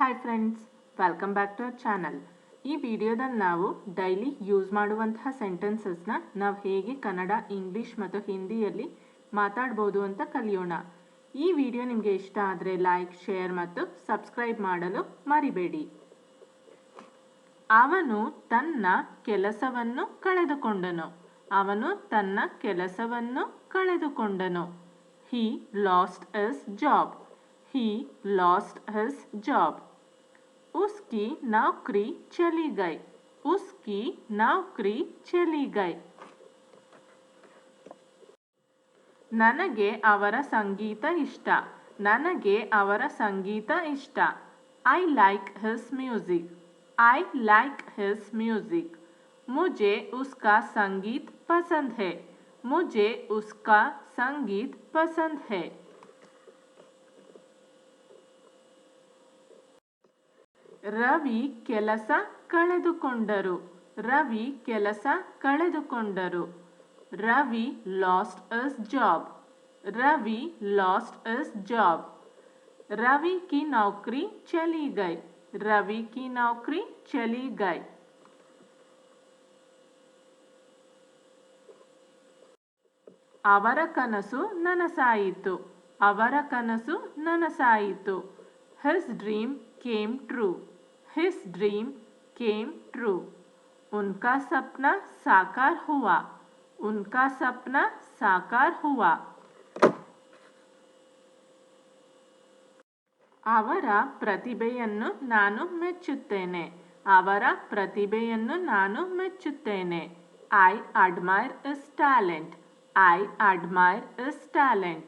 Hi friends, welcome back to our channel. ಈ ವಿಡಿಯೋದಲ್ಲಿ ನಾವು ಡೈಲಿ ಯೂಸ್ ಮಾಡುವಂತಹ ಸೆಂಟೆನ್ಸಸ್ನ ನಾವು ಹೇಗೆ ಕನ್ನಡ, ಇಂಗ್ಲಿಷ್ ಮತ್ತು ಹಿಂದಿಯಲ್ಲಿ ಮಾತಾಡ್ಬೋದು ಅಂತ ಕಲಿಯೋಣ. ಈ ವಿಡಿಯೋ ನಿಮಗೆ ಇಷ್ಟ ಆದರೆ ಲೈಕ್, ಶೇರ್ ಮತ್ತು ಸಬ್ಸ್ಕ್ರೈಬ್ ಮಾಡಲು ಮರಿಬೇಡಿ. ಅವನು ತನ್ನ ಕೆಲಸವನ್ನು ಕಳೆದುಕೊಂಡನು. ಅವನು ತನ್ನ ಕೆಲಸವನ್ನು ಕಳೆದುಕೊಂಡನು. He lost his job. He lost his job. उसकी नौकरी चली गई. उसकी नौकरी चली गई. ನನಗೆ ಅವರ ಸಂಗೀತ ಇಷ್ಟ. ನನಗೆ ಅವರ ಸಂಗೀತ ಇಷ್ಟ. I like his music. I like his music. मुझे उसका संगीत पसंद है. मुझे उसका संगीत पसंद है. ರವಿ ಕೆಲಸ ಕಳೆದುಕೊಂಡರು. ರವಿ ಕೆಲಸ ಕಳೆದುಕೊಂಡರು. Ravi lost his job. Ravi lost his job. Ravi की नौकरी चली गई. रवि की नौकरी चली गई. ಅವರ ಕನಸು ನನಸಾಯಿತು. ಅವರ ಕನಸು ನನಸಾಯಿತು. His dream came true. His dream came true. उनका सपना साकार हुआ. उनका सपना साकार हुआ. ಅವರ ಪ್ರತಿಭೆಯನ್ನು ನಾನು ಮೆಚ್ಚುತ್ತೇನೆ. ಅವರ ಪ್ರತಿಭೆಯನ್ನು ನಾನು ಮೆಚ್ಚುತ್ತೇನೆ. I admire his talent. I admire his talent.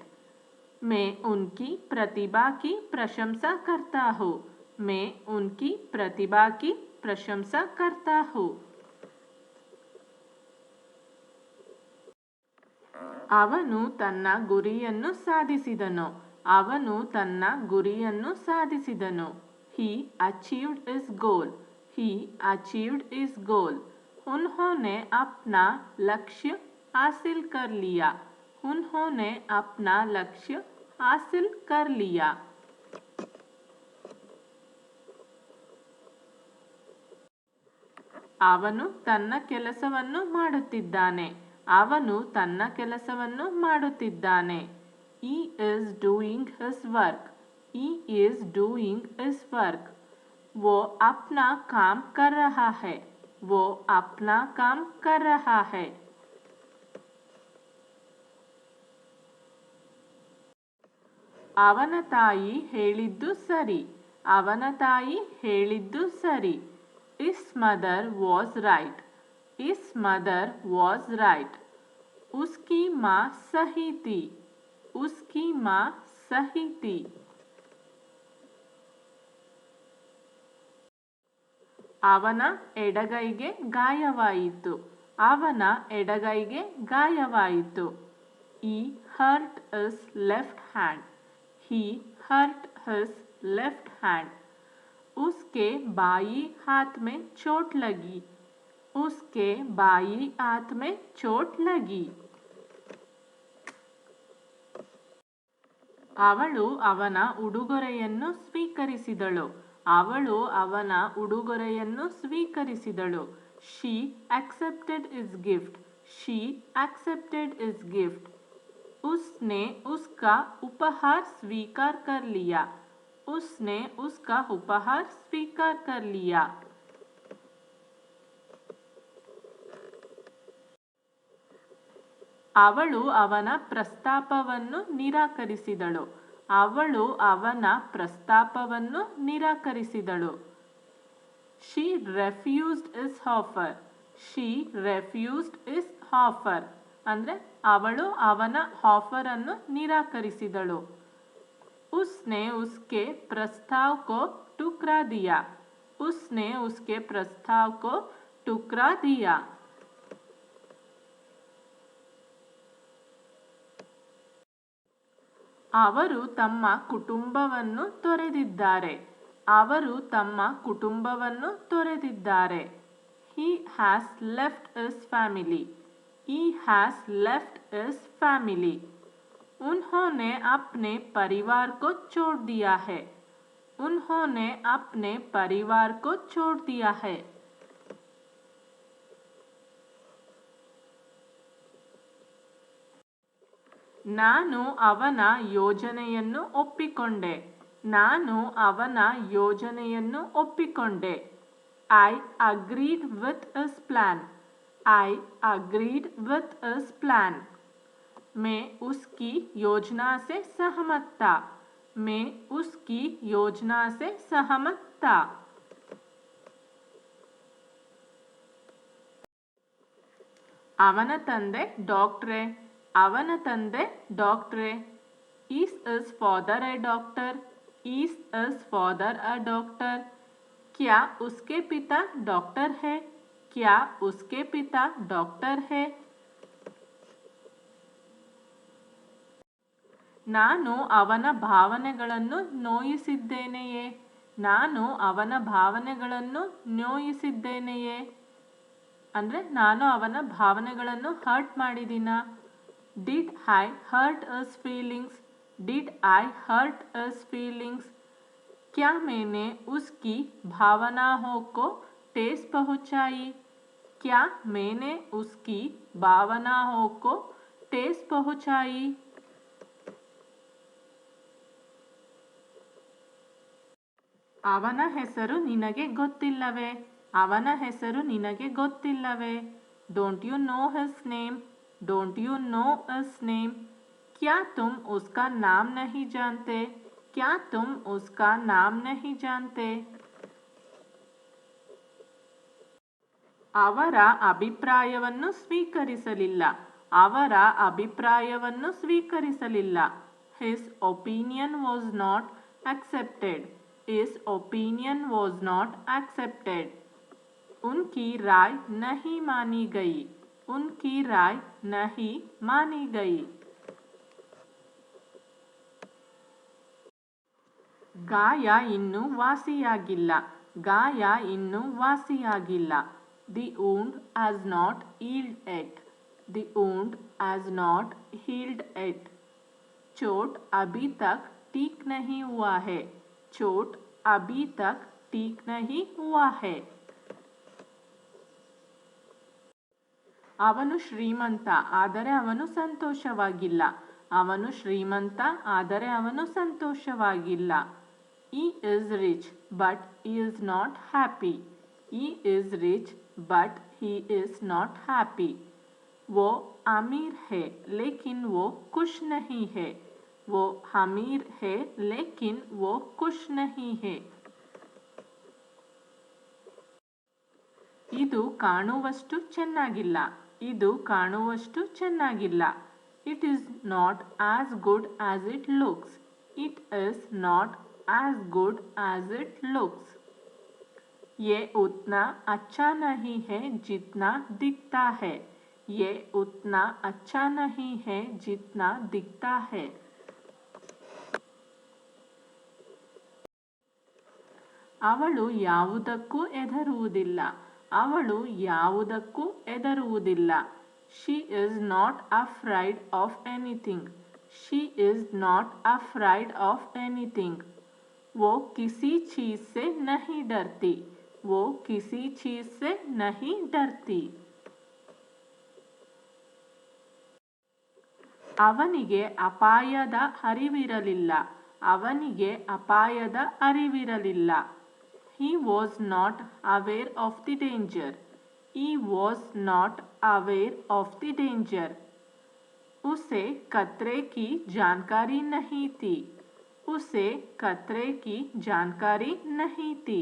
मैं उनकी प्रतिभा की प्रशंसा करता हूँ. मैं उनकी प्रतिभा की प्रशंसा करता हूँ. ಅವನು ತನ್ನ ಗುರಿಯನ್ನು ಸಾಧಿಸಿದನು. ಅವನು ತನ್ನ ಗುರಿಯನ್ನು ಸಾಧಿಸಿದನು. He achieved his goal. He achieved his goal. उन्होंने अपना लक्ष्य हासिल कर लिया. उन्होंने अपना लक्ष्य हासिल कर लिया. ಅವನು ತನ್ನ ಕೆಲಸವನ್ನು ಮಾಡುತ್ತಿದ್ದಾನೆ. ಅವನು ತನ್ನ ಕೆಲಸವನ್ನು ಮಾಡುತ್ತಿದ್ದಾನೆ. He is doing his work. He is doing his work. वो अपना काम कर रहा है. वो अपना काम कर रहा है. ಅವನ ತಾಯಿ ಹೇಳಿದ್ದು ಸರಿ. ಅವನ ತಾಯಿ ಹೇಳಿದ್ದು ಸರಿ. His mother was right. His mother was right. उसकी माँ सही थी. उसकी माँ सही थी. ಅವನ ಎಡಗೈಗೆ ಗಾಯವಾಯಿತು. ಅವನ ಎಡಗೈಗೆ ಗಾಯವಾಯಿತು. He hurt his left hand. He hurt his left hand. उसके बाई हाथ में चोट लगी. उसके बाई हाथ में चोट लगी. ಅವಳು ಅವನ ಉಡುಗೊರೆಯನ್ನು ಸ್ವೀಕರಿಸಿದಳು. ಅವಳು ಅವನ ಉಡುಗೊರೆಯನ್ನು ಸ್ವೀಕರಿಸಿದಳು. She accepted his gift. She accepted his gift. उसने उसका उपहार स्वीकार कर लिया. उसने उसका उपहार स्वीकार कर लिया. ಅವಳು ಅವನ ಪ್ರಸ್ತಾಪವನ್ನು ನಿರಾಕರಿಸಿದಳು. ಅವಳು ಅವನ ಪ್ರಸ್ತಾಪವನ್ನು ನಿರಾಕರಿಸಿದಳು. She refused his offer. She refused his offer. ಅಂದರೆ ಅವಳು ಅವನ ಆಫರ್ ಅನ್ನು ನಿರಾಕರಿಸಿದಳು. उसने उसके प्रस्ताव को ठुकरा दिया. उसने उसके प्रस्ताव को ठुकरा दिया. ಅವರು ತಮ್ಮ ಕುಟುಂಬವನ್ನು ತೊರೆದಿದ್ದಾರೆ. ಅವರು ತಮ್ಮ ಕುಟುಂಬವನ್ನು ತೊರೆದಿದ್ದಾರೆ. He has left his family. He has left his family. उन्होंने अपने परिवार को छोड़ दिया है. उन्होंने अपने परिवार को छोड़ दिया है. ನಾನು ಅವನ ಯೋಜನೆಯನ್ನು ಒಪ್ಪಿಕೊಂಡೆ. ನಾನು ಅವನ ಯೋಜನೆಯನ್ನು ಒಪ್ಪಿಕೊಂಡೆ. I agreed with his plan. I agreed with his plan. मैं उसकी योजना से सहमत था. मैं उसकी योजना से सहमत था. ಅವನ ತಂದೆ ಡಾಕ್ಟ್ರೆ. ಅವನ ತಂದೆ ಡಾಕ್ಟ್ರೆ. Is his father a doctor? Is his father a doctor? क्या उसके पिता डॉक्टर है? क्या उसके पिता डॉक्टर है? ನಾನು ಅವನ ಭಾವನೆಗಳನ್ನು ನೋಯಿಸಿದ್ದೇನೆಯೇ? ನಾನು ಅವನ ಭಾವನೆಗಳನ್ನು ನೋಯಿಸಿದ್ದೇನೆಯೇ? ಅಂದರೆ ನಾನು ಅವನ ಭಾವನೆಗಳನ್ನು hurt ಮಾಡಿದ್ದೀನಾ? Did I hurt his feelings? Did I hurt his feelings? क्या मैंने उसकी भावनाओं को ठेस पहुंचाई? क्या मैंने उसकी भावनाओं को ठेस पहुंचाई? ಅವನ ಹೆಸರು ನಿನಗೆ ಗೊತ್ತಿಲ್ಲವೇ? ಅವನ ಹೆಸರು ನಿನಗೆ ಗೊತ್ತಿಲ್ಲವೇ? Don't you know his name? Don't you know his name? क्या तुम उसका नाम नहीं जानते? क्या तुम उसका नाम नहीं जानते? ಅವರ ಅಭಿಪ್ರಾಯವನ್ನು ಸ್ವೀಕರಿಸಲಿಲ್ಲ. ಅವರ ಅಭಿಪ್ರಾಯವನ್ನು ಸ್ವೀಕರಿಸಲಿಲ್ಲ. His opinion was not accepted. His opinion was not accepted. उनकी राय नहीं मानी गई. उनकी राय नहीं मानी गई. ಗಾಯ ಇನ್ನೂ ವಾಸಿಯಾಗಿಲ್ಲ. ಗಾಯ ಇನ್ನೂ ವಾಸಿಯಾಗಿಲ್ಲ. The wound has not healed yet. The wound has not healed yet. चोट अभी तक ठीक नहीं हुआ है. चोट अभी तक ठीक नहीं हुआ है. ಅವನು ಶ್ರೀಮಂತ ಆದರೆ ಅವನು ಸಂತೋಷವಾಗಿಲ್ಲ. ಅವನು ಶ್ರೀಮಂತ ಆದರೆ ಅವನು ಸಂತೋಷವಾಗಿಲ್ಲ. He is rich but he is not happy. He is rich but he is not happy. वो अमीर है लेकिन वो खुश नहीं है. वो अमीर है लेकिन वो खुश नहीं है. ಇದು ಕಾಣುವಷ್ಟು ಚೆನ್ನಾಗಿಲ್ಲ. ಇದು ಕಾಣುವಷ್ಟು ಚೆನ್ನಾಗಿಲ್ಲ. It is not as good as it looks. It is not as good as it looks. ये उतना अच्छा नहीं है जितना दिखता है. ये उतना अच्छा नहीं है जितना दिखता है. ಅವಳು ಯಾವುದಕ್ಕೂ ಹೆದರುವುದಿಲ್ಲ. ಅವಳು ಯಾವುದಕ್ಕೂ ಹೆದರುವುದಿಲ್ಲ. She is not afraid of anything. She is not afraid of anything. वो किसी चीज से नहीं डरती. वो किसी चीज से नहीं डरती. ಅವನಿಗೆ ಅಪಾಯದ ಅರಿವಿರಲಿಲ್ಲ. ಅವನಿಗೆ ಅಪಾಯದ ಅರಿವಿರಲಿಲ್ಲ. He was not aware of the danger. He was not aware of the danger. उसे खतरे की जानकारी नहीं थी. उसे खतरे की जानकारी नहीं थी.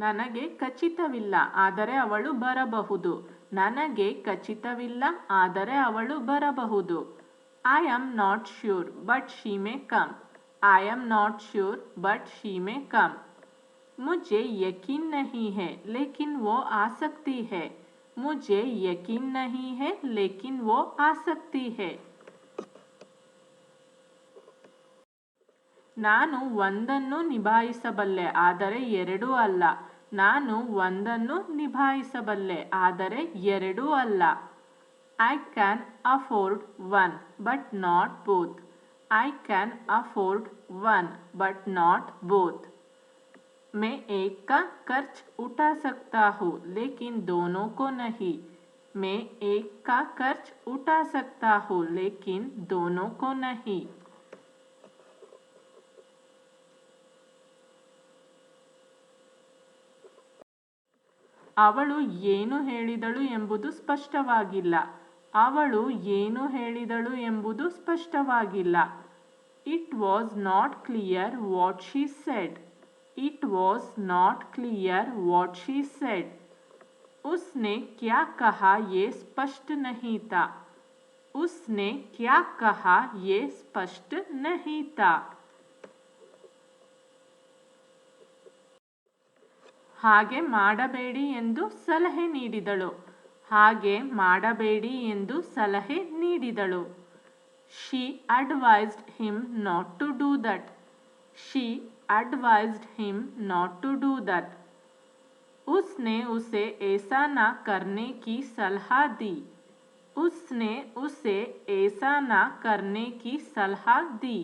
ನನಗೆ ಖಚಿತವಿಲ್ಲ ಆದರೆ ಅವಳು ಬರಬಹುದು. ನನಗೆ ಖಚಿತವಿಲ್ಲ ಆದರೆ ಅವಳು ಬರಬಹುದು. I am not sure but she may come. I am not sure but she may come. मुझे यकीन नहीं है लेकिन वो आ सकती है. मुझे यकीन नहीं है लेकिन वो आ सकती है. ನಾನು ಒಂದನ್ನು ನಿಭಾಯಿಸಬಲ್ಲೆ ಆದರೆ ಎರಡು ಅಲ್ಲ. ನಾನು ಒಂದನ್ನು ನಿಭಾಯಿಸಬಲ್ಲೆ ಆದರೆ ಎರಡು ಅಲ್ಲ. I can afford one but not both. I can afford one but not both. मैं एक का खर्च उठा सकता हूँ लेकिन दोनों को नहीं. मैं एक का खर्च उठा सकता हूँ लेकिन दोनों को नहीं. ಅವಳು ಏನು ಹೇಳಿದಳು ಎಂಬುದು ಸ್ಪಷ್ಟವಾಗಿಲ್ಲ. ಅವಳು ಏನು ಹೇಳಿದಳು ಎಂಬುದು ಸ್ಪಷ್ಟವಾಗಿಲ್ಲ. It was not clear what she said. It was not clear what she said. उसने क्या कहा ये स्पष्ट नहीं था. उसने क्या कहा ये स्पष्ट नहीं था. ಹಾಗೆ ಮಾಡಬೇಡಿ ಎಂದು ಸಲಹೆ ನೀಡಿದಳು. ಹಾಗೆ ಮಾಡಬೇಡಿ ಎಂದು ಸಲಹೆ ನೀಡಿದಳು. She advised him not to do that. She advised him not to do that. उसने उसे ऐसा ना करने की सलाह दी. उसने उसे ऐसा ना करने की सलाह दी.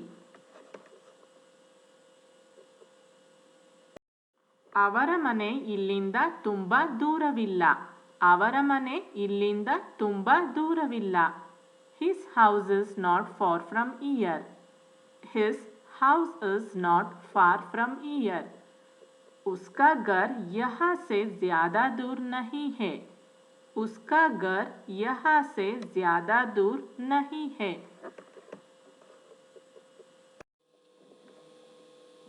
ಅವರ ಮನೆ ಇಲ್ಲಿಂದ ತುಂಬ ದೂರವಿಲ್ಲ. ಅವರ ಮನೆ ಇಲ್ಲಿಂದ ತುಂಬ ದೂರವಿಲ್ಲ. His house is not far from here. His house is not far from here. उसका घर यहाँ से ज़्यादा दूर नहीं है. उसका घर यहाँ से ज़्यादा दूर नहीं है.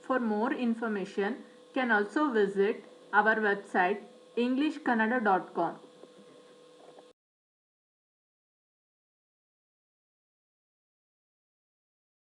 For more information, can also visit our website englishkannada.com.